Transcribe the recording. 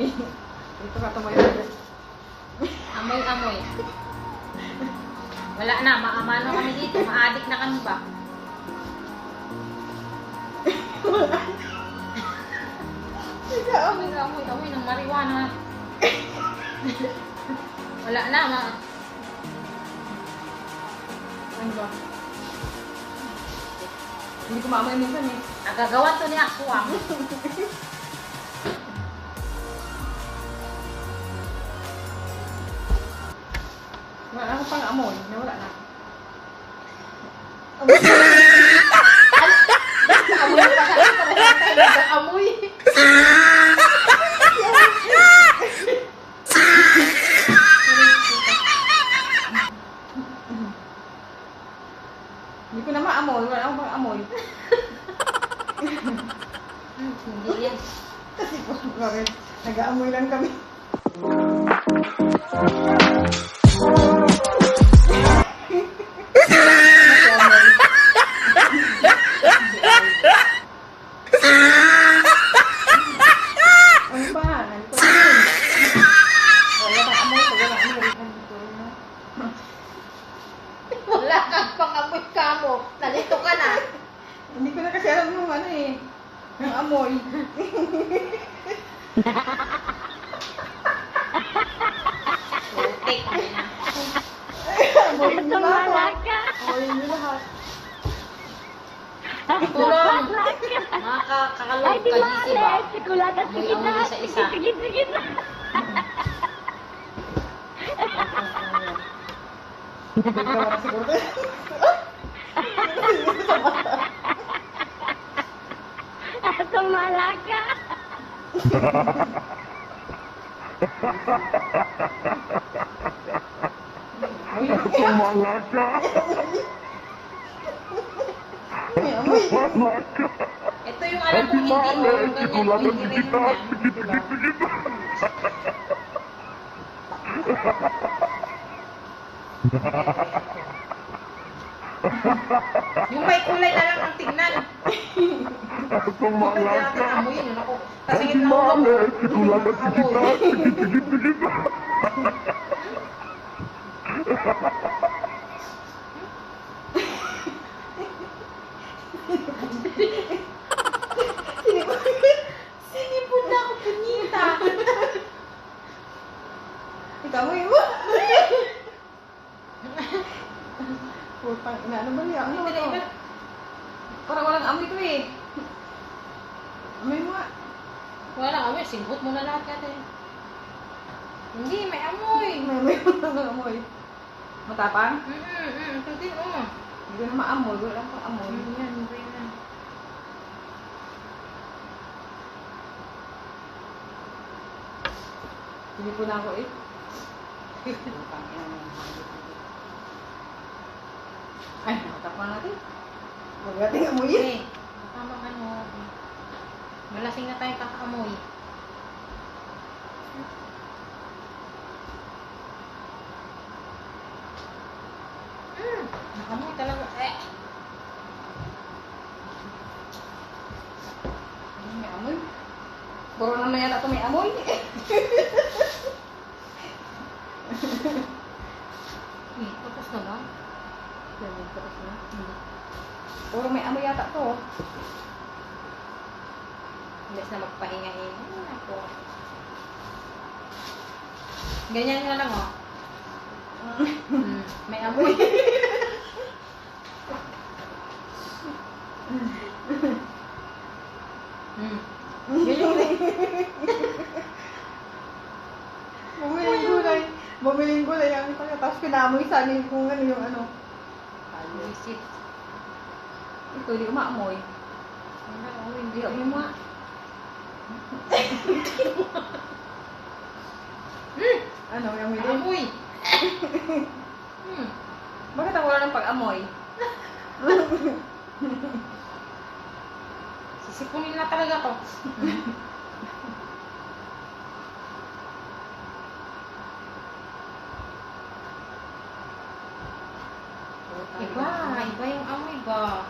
Amoy. Dito ka tumayo. Amoy-amoy. Wala na, maamano kami dito. Maadik na kami ba? Amoy ng marijuana. Wala na, Ano ba? Hindi ko maamoy minsan eh. Nagagawa to ni Aswang. Wala akong pang amoy. Nawala na. Amoy pa sa akin. Amoy. Hindi ko na maamoy. Wala akong pang amoy. Hindi yan. Kasi po, bakit? Nag-aamoy lang kami. Ano ba? Nandito na yun. Wala kang amoy. Wala kang amoy. Wala kang pangamoy ka mo. Nalito ka na. Hindi ko na kasi alam yung ano eh. Yung amoy. Putik. Amoy nyo lahat. Amoy nyo lahat. Tulong. Nakakakalog ka dito ba? Amoy-amoy isa-isa. Bigla wala siguro. Tumalaka. Tumalaka. May amoy. Ito yung alam kong hindi mo. Yung ganyan, hindi rin yan. Yung may kulay na lang ang tignan. Hindi natin amoyin yun ako. Kasingit na ulo ko. Amoy. Sinipod na ako, punyita. Ikaw amoy mo. Putang ina. Ano ba niya? Ano ba ito? Parang walang amoy to eh. Amoy mo nga. Wala amoy, simbot mo na lahat natin. Hindi, may amoy. May amoy. Walang amoy. Matapang? Tutin mo. Hindi ko na maamoy. Wala akong amoy. Yan, yan. Hindi po na ako eh. Putang ina mo. Ay, nakatapang natin. Huwag natin amoy eh. Eh, tamang ano. Malasing na tayo kakaamoy. Nakamoy talaga. May amoy. Puro naman yata ito may amoy. Tapos na ba? Tapos na. Puro may amoy yata ito. Imbes na magpahinga-hinga. Ako. Ganyan nga lang, oh. May amoy. Ganyan rin. Bumiling gulay. Bumiling gulay ang tapos pinamoy sa amin kung ano yung ano. Visit. Ito, hindi ko maamoy. Wala, oh, hindi. Hindi amoy mo nga. Ano, yung amoy din? Amoy. Bakit ang wala ng pag-amoy? Sisipunin na talaga to. Iba yung amoy ba?